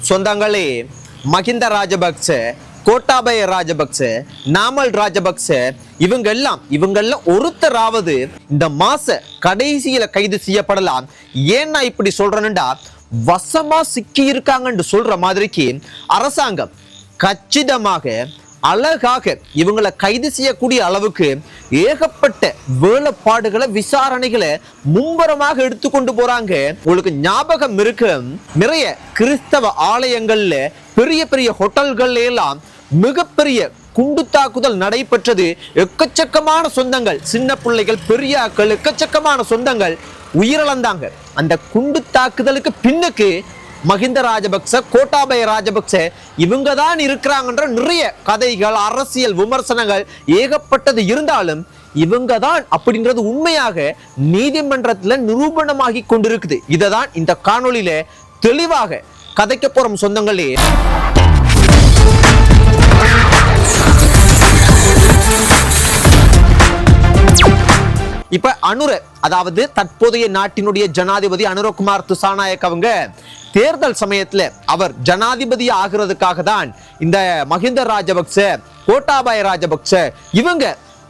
சொந்தங்களே, மஹிந்த ராஜபக்ச, கோட்டாபய ராஜபக்ச, நாமல் ராஜபக்ச இவங்கெல்லாம் ஒருத்தராவது இந்த மாச கடைசியில கைது செய்யப்படலாம். ஏன்னா இப்படி சொல்றேன்டா, வசமா சிக்கி இருக்காங்கன்னு சொல்ற மாதிரிக்கு அரசாங்கம் கச்சிதமாக அழகாக இவங்களை கைது செய்யக்கூடிய அளவுக்கு ஏகப்பட்ட வேலைப்பாடுகளை விசாரணைகளை மும்பரமாக எடுத்துக்கொண்டு போறாங்க. உங்களுக்கு ஞாபகம் இருக்கு, நிறைய கிறிஸ்தவ ஆலயங்கள்ல பெரிய பெரிய ஹோட்டல்கள் எல்லாம் மிகப்பெரிய குண்டு தாக்குதல் நடைபெற்றது. எக்கச்சக்கமான சொந்தங்கள், சின்ன பிள்ளைகள், பெரியாக்கள், எக்கச்சக்கமான சொந்தங்கள் உயிரிழந்தாங்க. அந்த குண்டு தாக்குதலுக்கு பின்னுக்கு மஹிந்த ராஜபக்ச, கோட்டாபய ராஜபக்ச இவங்க தான் இருக்கிறாங்கன்ற நிறைய கதைகள், அரசியல் விமர்சனங்கள் ஏகப்பட்டது இருந்தாலும் இவங்க தான் அப்படின்றது உண்மையாக நீதிமன்றத்துல நிரூபணமாகி கொண்டிருக்குது. இதை தான் இந்த காணொளியில தெளிவாக கதைக்க போறோம் சொந்தங்களே. இப்ப அதாவது தற்போதைய நாட்டினுடைய ஜனாதிபதி அனுரகுமார் திசாநாயக் அவங்க தேர்தல் சமயத்துல அவர் ஜனாதிபதி ஆகிறதுக்காக தான் இந்த மஹிந்த ராஜபக்ச, கோட்டாபய ராஜபக்ச இவங்க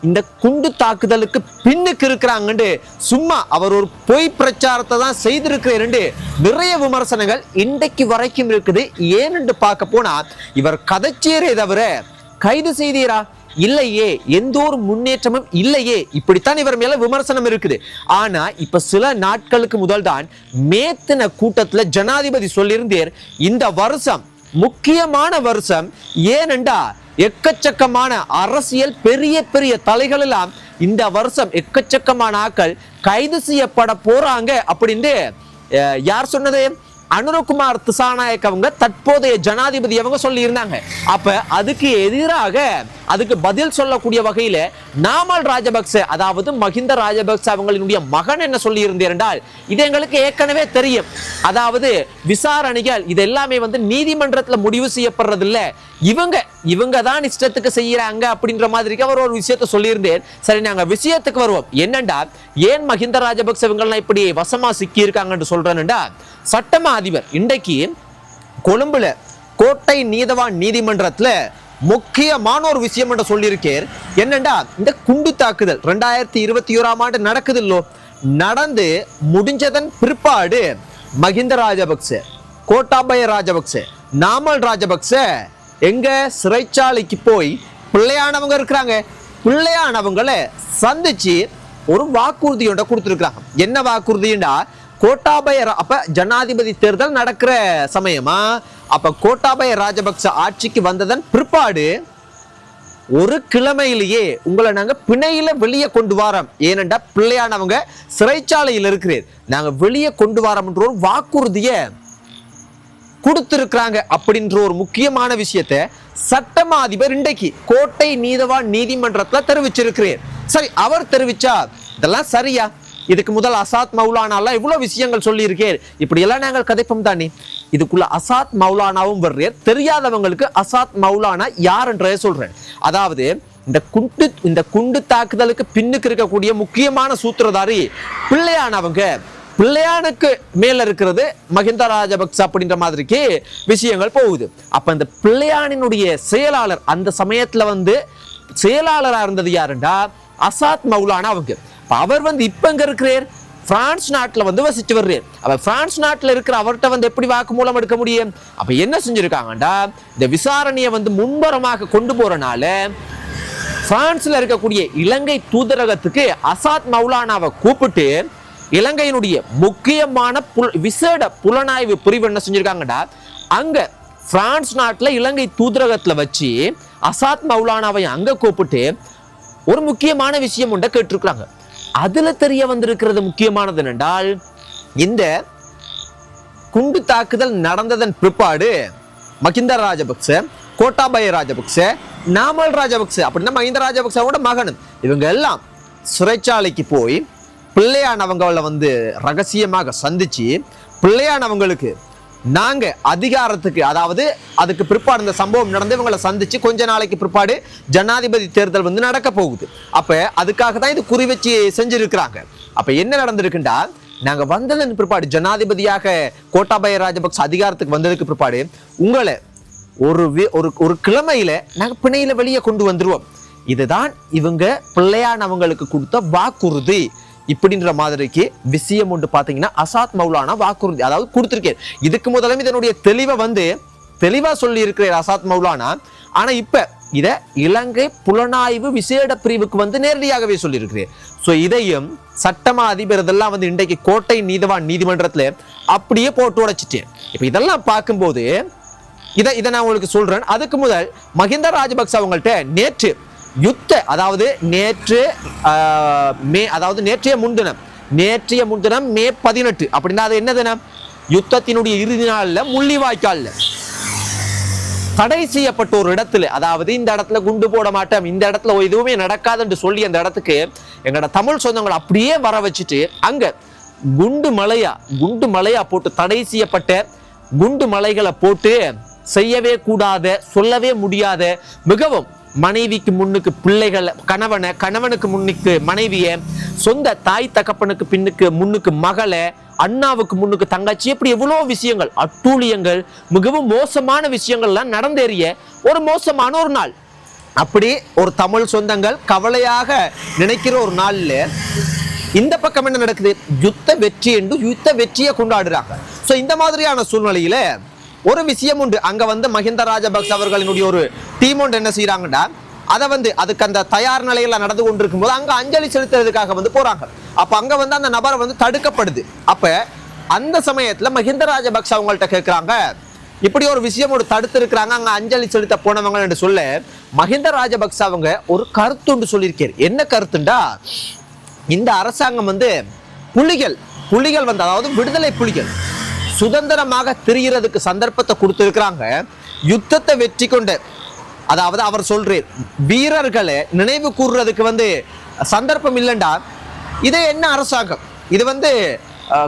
இந்த குண்டு தாக்குதலுக்கு பின்னுக்கு இருக்கிறாங்கன்னு சும்மா அவர் ஒரு பொய் பிரச்சாரத்தை தான் செய்திருக்கிறாரு. நிறைய விமர்சனங்கள் இன்றைக்கு வரைக்கும் இருக்குது. ஏன்னு பார்க்க போனா இவர் கதைச்சேரே தவிர கைது செய்தீரா இல்லையே, எந்த ஒரு முன்னேற்றமும் இல்லையே, இப்படித்தான் இவர் மேல விமர்சனம் இருக்குது. ஆனா இப்ப சில நாட்களுக்கு முதல் தான் மேத்தின கூட்டத்துல ஜனாதிபதி சொல்லியிருந்தேர், இந்த வருஷம் முக்கியமான வருஷம். ஏனென்றா எக்கச்சக்கமான அரசியல் பெரிய பெரிய தலைகள் எல்லாம் இந்த வருஷம் எக்கச்சக்கமான ஆக்கள் கைது செய்யப்பட போறாங்க அப்படின்னு யார் சொன்னது? அனுரகுமார் திசாநாயக் அவங்க தற்போதைய ஜனாதிபதி அவங்க சொல்லி இருந்தாங்க. அப்ப அதுக்கு எதிராக அதுக்கு பதில் சொல்லக்கூடிய வகையில நாமல் ராஜபக்ச, அதாவது மஹிந்த ராஜபக்ச அவங்களுடைய மகன் என்ன சொல்லி இருந்தார் என்றால், இது எங்களுக்கு ஏற்கனவே தெரியும், அதாவது விசாரணைகள் இது எல்லாமே நீதிமன்றத்துல முடிவு செய்யப்படுறது இல்ல, இவங்க தான் இஷ்டத்துக்கு செய்யறாங்க அப்படின்ற மாதிரி அவர் ஒரு விஷயத்த சொல்லியிருந்தேன். சரி, நாங்க விஷயத்துக்கு வருவோம். என்னண்டா, ஏன் மஹிந்த ராஜபக்ச இவங்க இப்படி வசமா சிக்கி இருக்காங்கன்னு சொல்றேன்டா, சட்டமா அதிபர் இன்றைக்கு கொழும்புல கோட்டை நீதவான் நீதிமன்றத்துல முக்கியமான ஒரு விஷயம் என்று சொல்லியிருக்கேன். என்னண்டா, இந்த குண்டு தாக்குதல் 2021ஆம் ஆண்டு நடக்குதில்லோ, நடந்து முடிஞ்சதன் பிற்பாடு மஹிந்த ராஜபக்ச, கோட்டாபய ராஜபக்ச, நாமல் ராஜபக்ச எங்க சிறைச்சாலைக்கு போய் பிள்ளையானவங்க இருக்கிறாங்க, பிள்ளையானவங்களை சந்திச்சு ஒரு வாக்குறுதி ஒன்றை கொடுத்துருக்காங்க. என்ன வாக்குறுதிண்டா, கோட்டாபய அப்ப ஜனாதிபதி தேர்தல் நடக்கிற சமயமா, அப்ப கோட்டாபய ராஜபக்ச ஆட்சிக்கு வந்ததன் பிற்பாடு ஒரு கிழமையிலேயே உங்களை நாங்க பிணையில வெளியே கொண்டு வரோம், ஏனென்றா பிள்ளையானவங்க சிறைச்சாலையில் இருக்கிறேன், நாங்க வெளியே கொண்டு வரோம்ன்ற ஒரு வாக்குறுதிய கொடுத்திருக்கிறாங்க. அப்படின்ற ஒரு முக்கியமான விஷயத்தை சட்டமா அதிபர் இன்றைக்கு கோட்டை நீதவான் நீதிமன்றத்துல தெரிவிச்சிருக்கிறேன். சரி, அவர் தெரிவிச்சா இதெல்லாம் சரியா? இதுக்கு முதல் அசாத் மௌலானா இவ்வளவு விஷயங்கள் சொல்லி இருக்கேன், இப்படி எல்லாம் நாங்கள் கதைப்போம் தானே. இதுக்குள்ள அசாத் மௌலானாவும் வர்றேன், தெரியாதவங்களுக்கு அசாத் மௌலானா யார் என்றே சொல்றேன். அதாவது இந்த குண்டு தாக்குதலுக்கு பின்னுக்கு இருக்கக்கூடிய முக்கியமான சூத்திரதாரி பிள்ளையானவங்க, பிள்ளையானுக்கு மேல இருக்கிறது மஹிந்த ராஜபக்ச அப்படின்ற மாதிரிக்கு விஷயங்கள் போகுது. அப்ப இந்த பிள்ளையானினுடைய செயலாளர் அந்த சமயத்துல செயலாளரா இருந்தது யாருண்டா, அசாத் மௌலானா அவங்க. அவர் இப்ப எங்க இருக்கிறார்? பிரான்ஸ் நாட்டுல வசிச்சு வர்றார். அப்ப பிரான்ஸ் நாட்டுல இருக்கிற அவர்கிட்ட எப்படி வாக்குமூலம் எடுக்க முடியும்? அப்ப என்ன செஞ்சிருக்காங்கடா, இந்த விசாரணையை முன்பரமாக கொண்டு போறனால பிரான்ஸ்ல இருக்கக்கூடிய இலங்கை தூதரகத்துக்கு அசாத் மௌலானாவை கூப்பிட்டு இலங்கையினுடைய முக்கியமான விசேட புலனாய்வு பிரிவு என்ன செஞ்சிருக்காங்கடா, அங்க பிரான்ஸ் நாட்டுல இலங்கை தூதரகத்துல வச்சு அசாத் மௌலானாவை அங்க கூப்பிட்டு ஒரு முக்கியமான விஷயம் ஒன்றை கேட்டிருக்கிறாங்க. அதுல தெரிய வந்திருக்கிறது முக்கியமானது என்றால், இந்த குண்டு தாக்குதல் நடந்ததன் பிற்பாடு மஹிந்த ராஜபக்ச, கோட்டாபய ராஜபக்ச, நாமல் ராஜபக்ச அப்படின்னா மஹிந்த ராஜபக்சவோட மகனும் இவங்க எல்லாம் சிறைச்சாலைக்கு போய் பிள்ளையானவங்களை ரகசியமாக சந்திச்சு பிள்ளையானவங்களுக்கு நாங்க அதிகாரத்துக்கு, அதாவது அதுக்கு பிற்பாடு இந்த சம்பவம் நடந்து இவங்களை சந்திச்சு கொஞ்ச நாளைக்கு பிற்பாடு ஜனாதிபதி தேர்தல் நடக்க போகுது. அப்ப அதுக்காக தான் இது குறி வச்சு செஞ்சிருக்கிறாங்க. அப்ப என்ன நடந்திருக்குண்டா, நாங்க வந்ததன் பிற்பாடு ஜனாதிபதியாக கோட்டாபய ராஜபக்ச அதிகாரத்துக்கு வந்ததுக்கு பிற்பாடு உங்களை ஒரு கிழமையில நாங்க பிணையில வெளியே கொண்டு வந்துருவோம். இதுதான் இவங்க பிள்ளையானவங்களுக்கு கொடுத்த வாக்குறுதி. இப்படின்ற மாதிரிக்கு விஷயம் ஒன்று பாத்தீங்கன்னா அசாத் மௌலானா வாக்குறுதி அதாவது கொடுத்திருக்கேன். இதுக்கு முதலும் இதனுடைய தெளிவா சொல்லி இருக்கிற அசாத் மௌலானா. ஆனா இப்ப இத இலங்கை புலனாய்வு விசேட பிரிவுக்கு நேரடியாகவே சொல்லியிருக்கிறேன். சோ இதையும் சட்டமா அதிபர் இதெல்லாம் இன்றைக்கு கோட்டை நீதிவான் நீதிமன்றத்துல அப்படியே போட்டு உடைச்சிட்டேன். இப்ப இதெல்லாம் பார்க்கும்போது இதை நான் உங்களுக்கு சொல்றேன். அதுக்கு முதல் மஹிந்த ராஜபக்ச அவங்கள்ட்ட நேற்று நேற்றைய முன்தினம் மே 18 அப்படின்னா அது என்ன தினம்? யுத்தத்தினுடைய இறுதி நாள்ல முள்ளிவாய்க்கால்ல தடை செய்யப்பட்ட ஒரு இடத்துல, அதாவது இந்த இடத்துல குண்டு போட மாட்டோம், இந்த இடத்துல எதுவுமே நடக்காதுன்னு சொல்லி அந்த இடத்துக்கு எங்களோட தமிழ் சொந்தங்களை அப்படியே வர வச்சுட்டு அங்க குண்டு மலையா போட்டு தடை செய்யப்பட்ட குண்டு மலைகளை போட்டு செய்யவே கூடாத சொல்லவே முடியாத மிகவும் மனைவிக்கு முன்னுக்கு பிள்ளைகள் கணவனுக்கு முன்னுக்கு மனைவிய சொந்த தாய் தகப்பனுக்கு பின்னுக்கு முன்னுக்கு மகளை அண்ணாவுக்கு முன்னுக்கு தங்கச்சி இப்படி எவ்வளவு விஷயங்கள் அட்டூழியங்கள் மிகவும் மோசமான விஷயங்கள்லாம் நடந்தேறிய ஒரு மோசமான ஒரு நாள். அப்படி ஒரு தமிழ் சொந்தங்கள் கவலையாக நினைக்கிற ஒரு நாள்ல இந்த பக்கம் என்ன நடக்குது? யுத்த வெற்றியை கொண்டாடுறாங்க. சோ இந்த மாதிரியான சூழ்நிலையில ஒரு விஷயம் உண்டு. அங்க மஹிந்த ராஜபக்ச அவர்களினுடைய ஒரு டீம் ஒன்று என்ன செய்யறாங்கன்னா அதுக்கு அந்த தயார் நிலையில நடந்து கொண்டிருக்கும் போது அங்க அஞ்சலி செலுத்துறதுக்காக போறாங்க. அப்ப அங்க அந்த நபரை தடுக்கப்படுது. அப்ப அந்த சமயத்துல மஹிந்த ராஜபக்ச அவங்கள்ட்ட கேட்கிறாங்க, இப்படி ஒரு விஷயம் தடுத்து இருக்கிறாங்க அங்க அஞ்சலி செலுத்த போனவங்க என்று சொல்ல மஹிந்த ராஜபக்ச அவங்க ஒரு கருத்து ஒன்று சொல்லியிருக்காரு. என்ன கருத்துண்டா, இந்த அரசாங்கம் புலிகள் அதாவது விடுதலை புலிகள் சுதந்திரமாக திரிகிறதுக்கு சந்தர்ப்பத்தை கொடுத்திருக்கிறாங்க. யுத்தத்தை வெற்றி கொண்டு அதாவது அவர் சொல்றார் வீரர்களை நினைவு கூறுறதுக்கு சந்தர்ப்பம் இல்லைண்டா. இது என்ன அரசாங்கம்? இது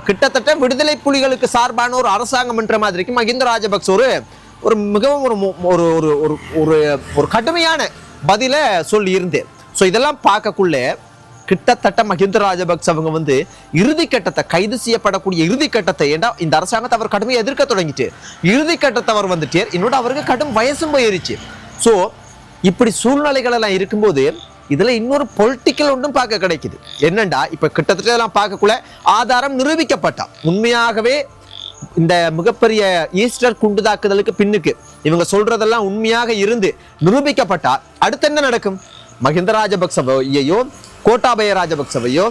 கிட்டத்தட்ட விடுதலை புலிகளுக்கு சார்பான ஒரு அரசாங்கம் என்ற மாதிரிக்கு மஹிந்த ராஜபக்ச ஒரு மிகவும் ஒரு கடுமையான பதில சொல்லி இருந்தேன். ஸோ இதெல்லாம் பார்க்கக்குள்ள கிட்டத்தட்ட மஹிந்த ராஜபக்ச அவங்க இறுதி கட்டத்தை கைது செய்யப்படக்கூடிய இறுதி கட்டத்தை ஏண்டா இந்த அரசாங்கத்தை அவர் கடுமையை எதிர்க்க தொடங்கிட்டு இறுதி கட்டத்தை அவர் இன்னொரு அவருக்கு கடும் வயசும் போயிருச்சு. ஸோ இப்படி சூழ்நிலைகள் எல்லாம் இருக்கும்போது இதுல இன்னொரு பொலிட்டிக்கல் ஒன்றும் பார்க்க கிடைக்குது. என்னண்டா இப்ப கிட்டத்தட்ட எல்லாம் பார்க்கக்குள்ள ஆதாரம் நிரூபிக்கப்பட்டா உண்மையாகவே இந்த மிகப்பெரிய ஈஸ்டர் குண்டு தாக்குதலுக்கு பின்னுக்கு இவங்க சொல்றதெல்லாம் உண்மையாக இருந்து நிரூபிக்கப்பட்டா அடுத்து என்ன நடக்கும்? மஹிந்த ராஜபக்சவையோ கோட்டாபய ராஜபக்சவையோ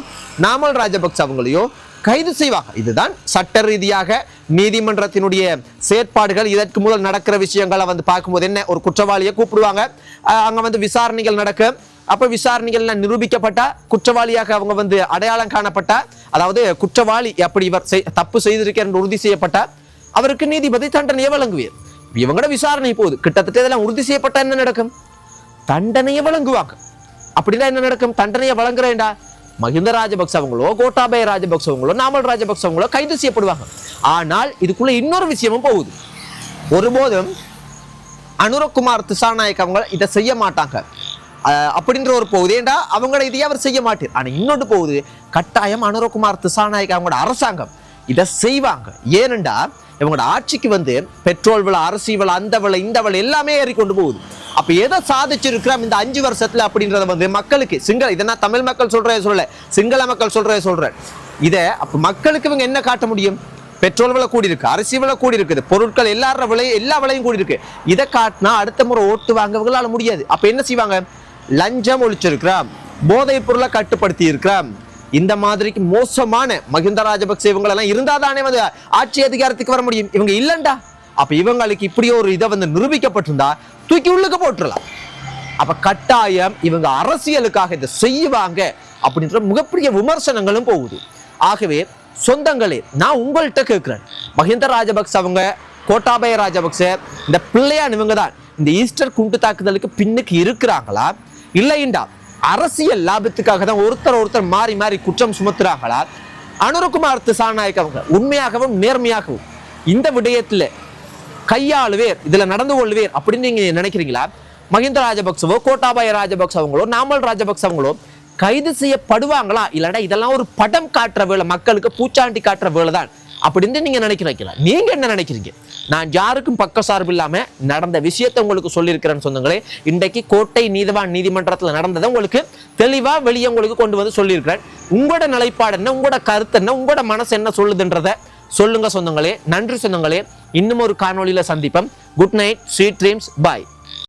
நாமல் ராஜபக்ச அவங்களையோ கைது செய்வாங்க. இதுதான் சட்ட ரீதியாக நீதிமன்றத்தினுடைய செயற்பாடுகள். இதற்கு முதல் நடக்கிற விஷயங்களை பார்க்கும்போது என்ன, ஒரு குற்றவாளியை கூப்பிடுவாங்க, அங்க விசாரணைகள் நடக்கும். அப்ப விசாரணைகள் நிரூபிக்கப்பட்டா குற்றவாளியாக அவங்க அடையாளம் காணப்பட்டா, அதாவது குற்றவாளி அப்படி இவர் தப்பு செய்திருக்க உறுதி செய்யப்பட்டா அவருக்கு நீதிபதி தண்டனையை வழங்குவார். இவங்களோட விசாரணை போகுது, கிட்டத்தட்ட இதெல்லாம் உறுதி செய்யப்பட்டா என்ன நடக்கும்? தண்டனையை வழங்குவாங்க. அப்படின்னா என்ன நடக்கும்? தண்டனையை வழங்குறேன்டா மஹிந்த ராஜபக்ச அவங்களோ கோட்டாபய ராஜபக்ச அவங்களோ நாமல் ராஜபக்ச அவங்களோ கைது செய்யப்படுவாங்க. ஆனால் இதுக்குள்ள இன்னொரு விஷயமும் போகுது. ஒருபோதும் அனுரகுமார் திசாநாயக் அவங்க இதை செய்ய மாட்டாங்க அப்படின்ற ஒரு போகுது. ஏண்டா அவங்களோட இதையே அவர் செய்ய மாட்டார். ஆனா இன்னொன்று போகுது, கட்டாயம் அனுரகுமார் திசாநாயக் அவங்களோட அரசாங்கம் இதை செய்வாங்க. ஏனெண்டா இவங்களோட ஆட்சிக்கு பெட்ரோல் விலை, அரிசி விலை, அந்த விலை, இந்த விலை எல்லாமே ஏறிக்கொண்டு போகுது. அப்ப எதை சாதிச்சிருக்கிறோம் இந்த 5 வருஷத்துல அப்படின்றத மக்களுக்கு இதை நான் தமிழ் மக்கள் சிங்கள மக்கள் சொல்றேன். இதை அப்ப மக்களுக்கு இவங்க என்ன காட்ட முடியும்? பெட்ரோல் விலை கூடி இருக்கு, அரிசி விலை கூடி இருக்குது, பொருட்கள் எல்லா விலையும் கூடி இருக்கு. இதை காட்டினா அடுத்த முறை ஓட்டு வாங்கவங்களால முடியாது. அப்ப என்ன செய்வாங்க? லஞ்சம் ஒழிச்சிருக்கிறோம், போதைப் பொருளை கட்டுப்படுத்தி இருக்கிறோம், இந்த மாதிரிக்கு மோசமான மஹிந்த ராஜபக்ச இவங்க எல்லாம் இருந்தாதானே ஆட்சி அதிகாரத்துக்கு வர முடியும். இவங்க இல்லண்டா. அப்ப இவங்களுக்கு இப்படி ஒரு இதை நிரூபிக்கப்பட்டிருந்தா தூக்கி உள்ளுக்கு போட்டுடலாம். அப்ப கட்டாயம் இவங்க அரசியலுக்காக இதை செய்வாங்க அப்படின்ற மிகப்பெரிய விமர்சனங்களும் போகுது. ஆகவே சொந்தங்களே, நான் உங்கள்கிட்ட கேட்கிறேன், மஹிந்த ராஜபக்ச அவங்க கோட்டாபய ராஜபக்ச இந்த பிள்ளையான் இவங்க தான் இந்த ஈஸ்டர் குண்டு தாக்குதலுக்கு பின்னுக்கு இருக்கிறாங்களா, இல்லைண்டா அரசியல் லாபத்துக்காக தான் ஒருத்தர் மாறி மாறி குற்றம் சுமத்துறாங்களா? அனுரகுமார் திசாநாயக் அவங்க உண்மையாகவும் நேர்மையாகவும் இந்த விடயத்துல கையாளுவேர், இதுல நடந்து கொள்வேர் அப்படின்னு நீங்க நினைக்கிறீங்களா? மஹிந்த ராஜபக்சவோ கோட்டாபய ராஜபக்ச அவங்களோ நாமல் ராஜபக்ச அவங்களோ கைது செய்யப்படுவாங்களா, இல்லடா இதெல்லாம் ஒரு படம் காட்டுற வேலை, மக்களுக்கு பூச்சாண்டி காட்டுற வேலை தான் அப்படின்னு நீங்க நினைக்கிறீங்களா? நீங்க என்ன நினைக்கிறீங்க? நான் யாருக்கும் பக்க சார்பு இல்லாம நடந்த விஷயத்தை உங்களுக்கு சொல்லியிருக்கிறேன்னு சொந்தங்களே. இன்றைக்கு கோட்டை நீதிவான் நீதிமன்றத்தில் நடந்ததை உங்களுக்கு தெளிவா வெளியே உங்களுக்கு கொண்டு வந்து சொல்லியிருக்கிறேன். உங்களோட நிலைப்பாடு என்ன, உங்களோட கருத்து என்ன, உங்களோட மனசு என்ன சொல்லுதுன்றத சொல்லுங்க சொந்தங்களே. நன்றி சொந்தங்களே. இன்னும் ஒரு காணொளியில சந்திப்போம். குட் நைட், ஸ்வீட் ட்ரீம்ஸ், பாய்.